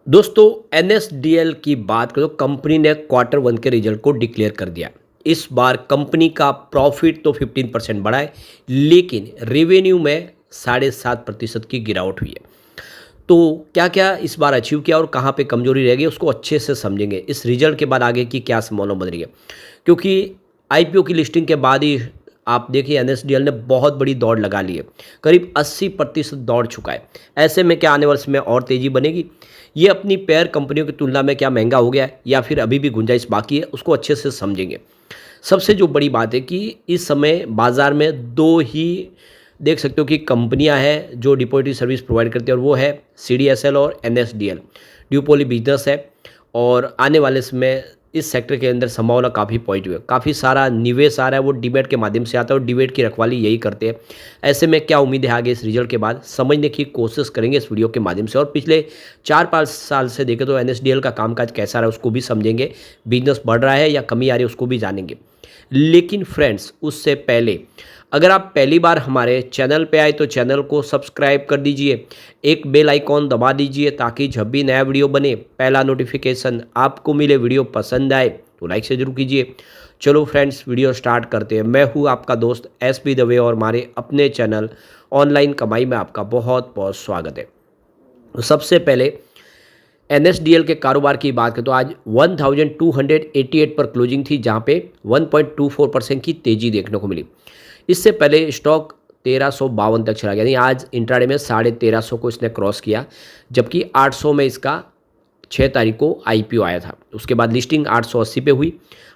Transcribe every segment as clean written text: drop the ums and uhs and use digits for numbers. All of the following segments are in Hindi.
दोस्तों एनएसडीएल की बात करो कंपनी ने क्वार्टर वन के रिजल्ट को डिक्लेयर कर दिया। इस बार कंपनी का प्रॉफिट तो 15% बढ़ा है, लेकिन रेवेन्यू में 7.5% की गिरावट हुई है। तो क्या क्या इस बार अचीव किया और कहाँ पे कमजोरी रह गई उसको अच्छे से समझेंगे। इस रिजल्ट के बाद आगे की क्या संभावना बन रही है, क्योंकि आईपीओ की लिस्टिंग के बाद ही आप देखिए एनएसडीएल ने बहुत बड़ी दौड़ लगा ली है, करीब 80% दौड़ चुका है। ऐसे में क्या आने वाले समय में और तेज़ी बनेगी? ये अपनी पेयर कंपनियों की तुलना में क्या महंगा हो गया है या फिर अभी भी गुंजाइश बाकी है, उसको अच्छे से समझेंगे। सबसे जो बड़ी बात है कि इस समय बाज़ार में दो ही देख सकते हो कि कंपनियां हैं जो डिपॉजिटरी सर्विस प्रोवाइड करती है, और वो है सीडीएसएल और एनएसडीएल। ड्यूपोली बिजनेस है और आने वाले समय इस सेक्टर के अंदर संभावना काफ़ी पॉजिटिव है। काफ़ी सारा निवेश आ रहा है, वो डिबेट के माध्यम से आता है और डिबेट की रखवाली यही करते हैं। ऐसे में क्या उम्मीद है आगे इस रिजल्ट के बाद, समझने की कोशिश करेंगे इस वीडियो के माध्यम से। और पिछले 4-5 साल से देखें तो एनएसडीएल का कामकाज कैसा रहा है उसको भी समझेंगे, बिजनेस बढ़ रहा है या कमी आ रही है उसको भी जानेंगे। लेकिन फ्रेंड्स, उससे पहले अगर आप पहली बार हमारे चैनल पे आए तो चैनल को सब्सक्राइब कर दीजिए, एक बेल आइकॉन दबा दीजिए ताकि जब भी नया वीडियो बने पहला नोटिफिकेशन आपको मिले। वीडियो पसंद आए तो लाइक से जरूर कीजिए। चलो फ्रेंड्स, वीडियो स्टार्ट करते हैं। मैं हूँ आपका दोस्त एसपी दवे और हमारे अपने चैनल ऑनलाइन कमाई में आपका बहुत बहुत स्वागत है। तो सबसे पहले एनएसडीएल के कारोबार की बात करें तो आज 1288 पर क्लोजिंग थी, जहां पे 1.24% की तेजी देखने को मिली। इससे पहले स्टॉक 1352 तक चला गया, यानी आज इंट्राडे में 1350 को इसने क्रॉस किया, जबकि 800 में इसका 6 तारीख को आईपीओ आया था। उसके बाद लिस्टिंग 880 पे हुई,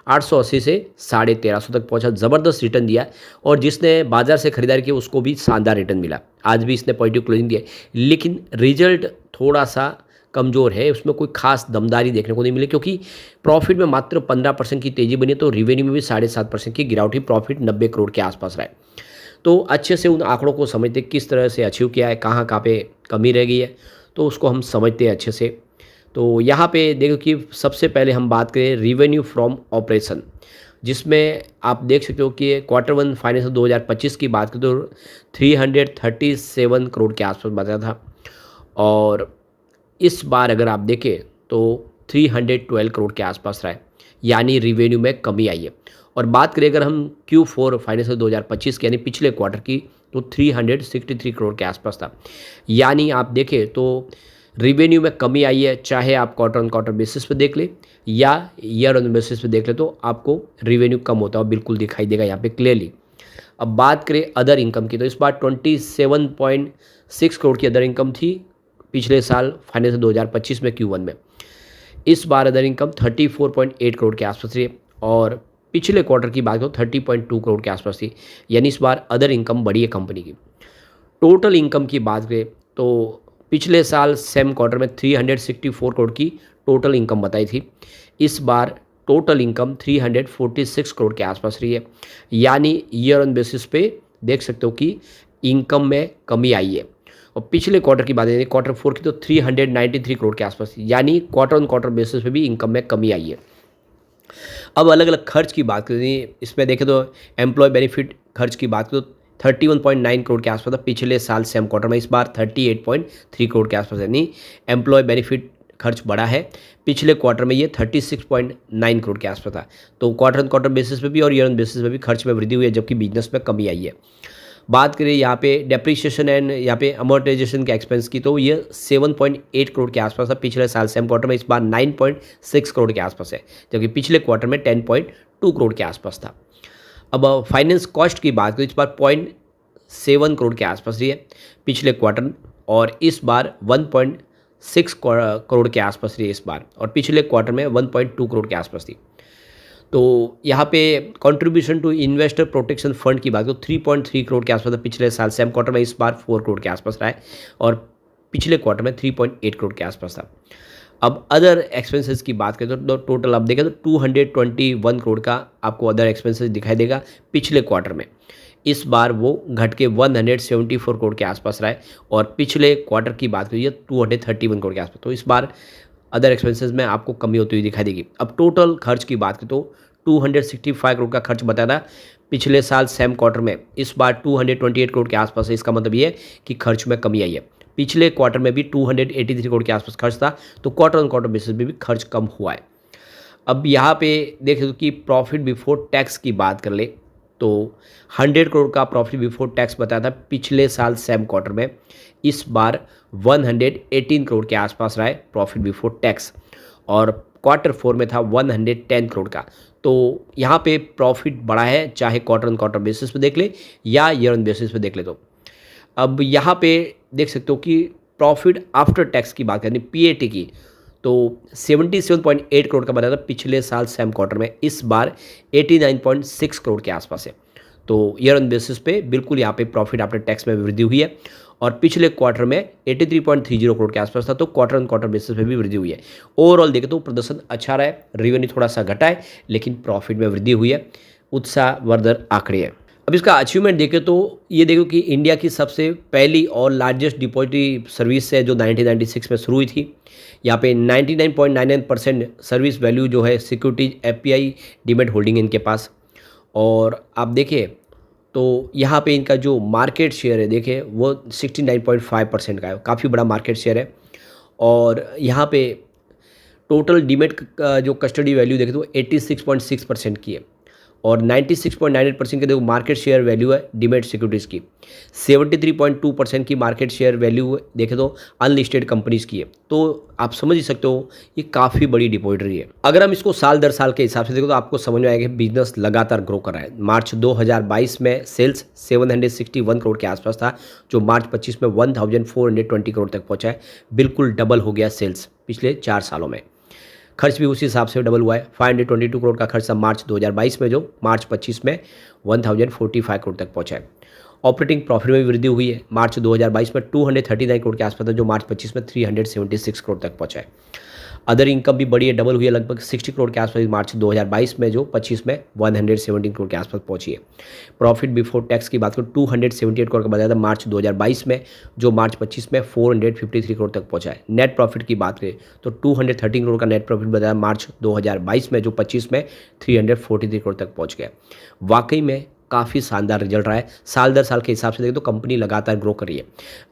880 से 1350 तक पहुंचा, ज़बरदस्त रिटर्न दिया और जिसने बाजार से खरीदारी की उसको भी शानदार रिटर्न मिला। आज भी इसने पॉजिटिव क्लोजिंग दिया, लेकिन रिजल्ट थोड़ा सा कमज़ोर है, उसमें कोई खास दमदारी देखने को नहीं मिली, क्योंकि प्रॉफिट में मात्र 15% की तेज़ी बनी है, तो रेवेन्यू में भी 7.5% की गिरावट हुई। प्रॉफिट 90 करोड़ के आसपास रहा है। तो अच्छे से उन आंकड़ों को समझते किस तरह से अचीव किया है, कहाँ कहाँ पे कमी रह गई है, तो उसको हम समझते हैं अच्छे से। तो यहाँ पे देखो कि सबसे पहले हम बात करें रेवेन्यू फ्रॉम ऑपरेशन, जिसमें आप देख सकते हो कि क्वार्टर वन फाइनेंशियल 2025 की बात करें तो 337 करोड़ के आसपास बताया था, और इस बार अगर आप देखें तो 312 करोड़ के आसपास रहा है, यानी रिवेन्यू में कमी आई है। और बात करें अगर हम Q4 फाइनेंशियल 2025 की यानी पिछले क्वार्टर की, तो 363 करोड़ के आसपास था। यानी आप देखें तो रिवेन्यू में कमी आई है, चाहे आप क्वार्टर ऑन क्वार्टर बेसिस पे देख ले या ईयर ऑन बेसिस पे देख ले, तो आपको रिवेन्यू कम होता हुआ बिल्कुल दिखाई देगा यहाँ पे क्लियरली। अब बात करें अदर इनकम की, तो इस बार 27.6 करोड़ की अदर इनकम थी पिछले साल फाइनेंशियल 2025 में Q1 में। इस बार अदर इनकम 34.8 करोड़ के आसपास थी, और पिछले क्वार्टर की बात करो 30.2 करोड़ के आसपास थी, यानी इस बार अदर इनकम बढ़ी है कंपनी की। टोटल इनकम की बात करें तो पिछले साल सेम क्वार्टर में 364 करोड़ की टोटल इनकम बताई थी, इस बार टोटल इनकम 346 करोड़ के आसपास रही है, यानी ईयर ऑन बेसिस पे देख सकते हो कि इनकम में कमी आई है। और पिछले क्वार्टर की बात करें क्वार्टर 4 की, तो 393 करोड़ के आसपास थी, यानी क्वार्टर ऑन क्वार्टर बेसिस पे भी इनकम में कमी आई है। अब अलग अलग खर्च की बात करें, इसमें देखें तो एम्प्लॉय बेनिफिट खर्च की बात करें तो 31.9 करोड़ के आसपास था पिछले साल सेम क्वार्टर में, इस बार 38.3 करोड़ के आसपास, यानी एम्प्लॉय बेनिफिट खर्च बढ़ा है। पिछले क्वार्टर में ये 36.9 करोड़ के आसपास था। तो क्वार्टर ऑन क्वार्टर बेसिस पे भी और ईयर ऑन बेसिस पे भी खर्च में वृद्धि हुई है, जबकि बिजनेस में कमी आई है। बात करें यहाँ पे डेप्रीशिएशन एंड यहाँ पे अमोर्टाइजेशन के एक्सपेंस की, तो ये 7.8 करोड़ के आसपास था पिछले साल सेम क्वार्टर में, इस बार 9.6 करोड़ के आसपास है, जबकि पिछले क्वार्टर में 10.2 करोड़ के आसपास था। अब फाइनेंस कॉस्ट की बात करें, इस बार 0.7 करोड़ के आसपास रही है पिछले क्वार्टर, और इस बार 1.6 करोड़ के आसपास रही है इस बार, और पिछले क्वार्टर में 1.2 करोड़ के आसपास थी। तो यहाँ पे contribution to investor protection fund की बात करो 3.3 करोड़ के आसपास था पिछले साल सेम क्वार्टर में, इस बार 4 करोड़ के आसपास रहा है, और पिछले क्वार्टर में 3.8 करोड़ के आसपास था। अब अदर एक्सपेंसेस की बात करें तो टोटल आप देखें तो 221 करोड़ का आपको अदर एक्सपेंसेस दिखाई देगा पिछले क्वार्टर में, इस बार वो घट के 174 करोड़ के आसपास रहा है, और पिछले क्वार्टर की बात करिए 231 करोड़ के आसपास। तो इस बार अदर एक्सपेंसेस में आपको कमी होती हुई दिखाई देगी। अब टोटल खर्च की बात करें तो 265 करोड़ का खर्च बताया था पिछले साल सेम क्वार्टर में, इस बार 228 करोड़ के आसपास है। इसका मतलब ये है कि खर्च में कमी आई है। पिछले क्वार्टर में भी 283 करोड़ के आसपास खर्च था, तो क्वार्टर ऑन क्वार्टर बेसिस पे भी खर्च कम हुआ है। अब यहाँ पे देख सकते हो कि प्रॉफिट बिफोर टैक्स की बात कर ले तो 100 करोड़ का प्रॉफिट बिफोर टैक्स बताया था पिछले साल सेम क्वार्टर में। इस बार 118 करोड़ के आसपास रहा है प्रॉफिट बिफोर टैक्स, और क्वार्टर 4 में था 110 करोड़ का। तो यहाँ पे प्रॉफिट बढ़ा है, चाहे क्वार्टर ऑन क्वार्टर बेसिस पे देख ले या ईयर ऑन बेसिस पे देख ले। तो अब यहाँ पे देख सकते हो कि प्रॉफिट आफ्टर टैक्स की बात करें पीएटी की, तो 77.8 करोड़ का बनाया था पिछले साल सेम क्वार्टर में। इस बार 89.6 करोड़ के आसपास है। तो ईयर ऑन बेसिस पे बिल्कुल यहाँ पे प्रॉफिट आफ्टर टैक्स में वृद्धि हुई है, और पिछले क्वार्टर में 83.30 करोड़ के आसपास था, तो क्वार्टर ऑन क्वार्टर बेसिस पे भी वृद्धि हुई है। ओवरऑल देखें तो प्रदर्शन अच्छा रहा है, रेवेन्यू थोड़ा सा घटा है लेकिन प्रॉफिट में वृद्धि हुई है। उत्साहवर्धक आंकड़े हैं। अब इसका अचीवमेंट देखें तो ये देखो कि इंडिया की सबसे पहली और लार्जेस्ट डिपॉजिटरी सर्विस है जो 1996 में शुरू हुई थी। यहाँ पे 99.99% सर्विस वैल्यू जो है सिक्योरिटीज एफपीआई डीमेट होल्डिंग इनके पास। और आप देखें तो यहाँ पे इनका जो मार्केट शेयर है देखें वो 69.5% का है, काफ़ी बड़ा मार्केट शेयर है। और यहाँ पे टोटल डीमेट का जो कस्टडी वैल्यू देखें तो 86.6% की है, और 96.98% के देखो मार्केट शेयर वैल्यू है डीमेट सिक्योरिटीज़ की। 73.2% की मार्केट शेयर वैल्यू देखें तो अनलिस्टेड कंपनीज़ की है। तो आप समझ ही सकते हो ये काफ़ी बड़ी डिपॉजिटरी है। अगर हम इसको साल दर साल के हिसाब से देखो तो आपको समझ में आएगा कि बिजनेस लगातार ग्रो कर रहा है। मार्च 2022 में सेल्स 761 करोड़ के आसपास था, जो मार्च 25 में 1420 करोड़ तक पहुँचा है। बिल्कुल डबल हो गया सेल्स पिछले 4 सालों में। खर्च भी उसी हिसाब से डबल हुआ है। 522 करोड़ का खर्च था मार्च 2022 में, जो मार्च 25 में 1045 करोड़ तक पहुंचा है। ऑपरेटिंग प्रॉफिट में भी वृद्धि हुई है। मार्च 2022 में 239 करोड़ के आसपास था, जो मार्च 25 में 376 करोड़ तक पहुंचा है। अदर इनकम भी बढ़ी है, डबल हुई है लगभग 60 करोड़ के आसपास मार्च 2022 में, जो 25 में 117 करोड़ के आसपास पहुंची है। प्रॉफिट बिफोर टैक्स की बात करूँ 278 करोड़ का बताया था मार्च 2022 में, जो मार्च 25 में 453 करोड़ तक पहुंचा है। नेट प्रॉफिट की बात करें तो 213 करोड़ का नेट प्रॉफिट बताया मार्च 2022 में, जो 25 में 343 करोड़ तक पहुँच गया। वाकई में काफ़ी शानदार रिजल्ट रहा है। साल दर साल के हिसाब से देखें तो कंपनी लगातार ग्रो कर रही है।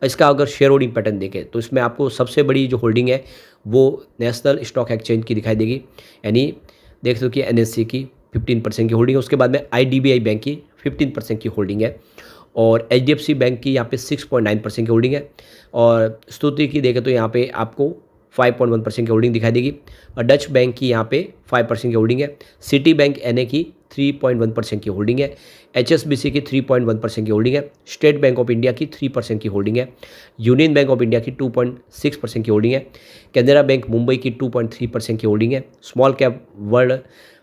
इसका अगर शेयर होल्डिंग पैटर्न देखें तो इसमें आपको सबसे बड़ी जो होल्डिंग है वो नेशनल स्टॉक एक्सचेंज की दिखाई देगी, यानी देख सकते हो कि एनएससी की 15% की होल्डिंग है। उसके बाद में आईडीबीआई बैंक की 15% की होल्डिंग है, और एचडीएफसी बैंक की यहाँ पे 6.9% की होल्डिंग है, और स्तुति की देखें तो यहाँ पे आपको 5.1% की होल्डिंग दिखाई देगी। और डच बैंक की यहाँ पे 5% की होल्डिंग है। सिटी बैंक एनए की 3.1% की होल्डिंग है। एचएसबीसी की 3.1% की होल्डिंग है। स्टेट बैंक ऑफ इंडिया की 3% की होल्डिंग है। यूनियन बैंक ऑफ इंडिया की 2.6% की होल्डिंग है। कैनरा बैंक मुंबई की 2.3% की होल्डिंग है। Small cap world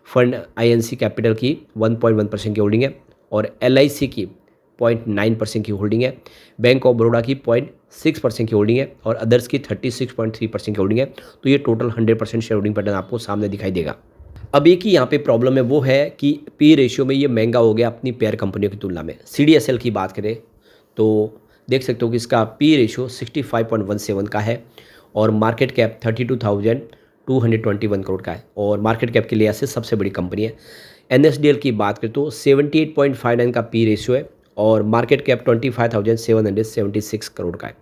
fund INC capital की 1.1% की होल्डिंग है, और एलआईसी की 0.9% की होल्डिंग है। बैंक ऑफ बड़ौदा की 0.6% की होल्डिंग है, और अदर्स की 36.3% की होल्डिंग है। तो ये टोटल 100% शेयर होल्डिंग पैटर्न आपको सामने दिखाई देगा। अब एक ही यहाँ पे प्रॉब्लम है, वो है कि पी रेशियो में ये महंगा हो गया अपनी पेयर कंपनियों की तुलना में। सीडीएसएल की बात करें तो देख सकते हो कि इसका पी रेशियो 65.17 का है, और मार्केट कैप 32,221 करोड़ का है, और मार्केट कैप के लिहाज से सबसे बड़ी कंपनी है। एनएसडीएल की बात करें तो 78.59 का पी रेशियो है, और मार्केट कैप 25,776 करोड़ का है।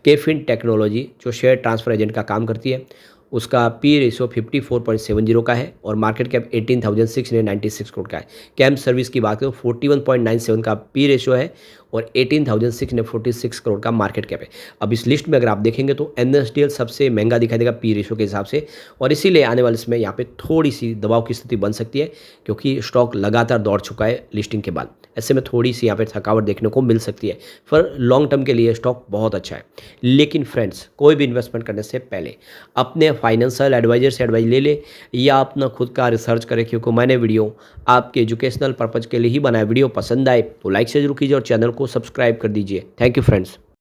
केफिन टेक्नोलॉजी जो शेयर ट्रांसफर एजेंट का काम करती है, उसका पी रेशियो 54.70 का है, और मार्केट कैप 18,696 करोड़ का है। कैम्प सर्विस की बात करें तो 41.97 का पी रेशियो है, और 18,646 करोड़ का मार्केट कैप है। अब इस लिस्ट में अगर आप देखेंगे तो एनएसडीएल सबसे महंगा दिखाई देगा पी रेशियो के हिसाब से, और इसीलिए आने वाले समय यहाँ पे थोड़ी सी दबाव की स्थिति बन सकती है, क्योंकि स्टॉक लगातार दौड़ चुका है लिस्टिंग के बाद। ऐसे में थोड़ी सी यहाँ पे थकावट देखने को मिल सकती है, पर लॉन्ग टर्म के लिए स्टॉक बहुत अच्छा है। लेकिन फ्रेंड्स, कोई भी इन्वेस्टमेंट करने से पहले अपने फाइनेंशियल एडवाइजर से एडवाइस ले ले, या अपना खुद का रिसर्च करें, क्योंकि मैंने वीडियो आपके एजुकेशनल पर्पज़ के लिए ही बनाया। वीडियो पसंद आए तो लाइक से जरूर कीजिए, और चैनल को सब्सक्राइब कर दीजिए। Thank you friends.